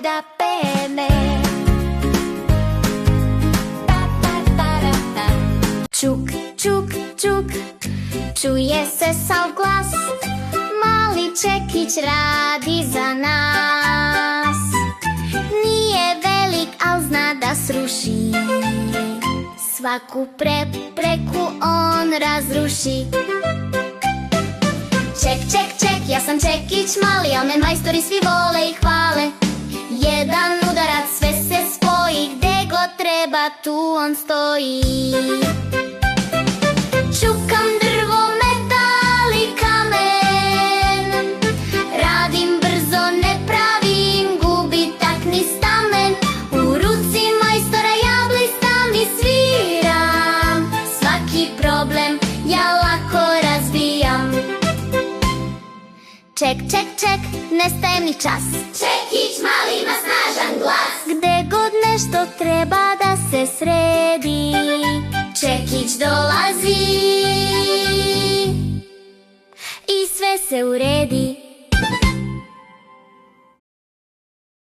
da bene. Čuk, čuk, čuk, čuje se sav glas, mali čekić radi za nas. Nije velik, al zna da sruši, svaku prepreku on razruši. Ček, ček, ček, ja sam čekić mali, al me majstori svi vole i hvale. Jedan udarac sve se spoji, gde god treba tu on stoji. Čukam drvo, metal i kamen, radim brzo, ne pravim gubitak ni stamen. U ruci majstora ja blistam i sviram, svaki problem ja lako razbijam. Ček, ček, ček, ne stajem ni čas, čekić mali ima snažan glas. Gde god nešto treba da se sredi, čekić dolazi i sve se uredi.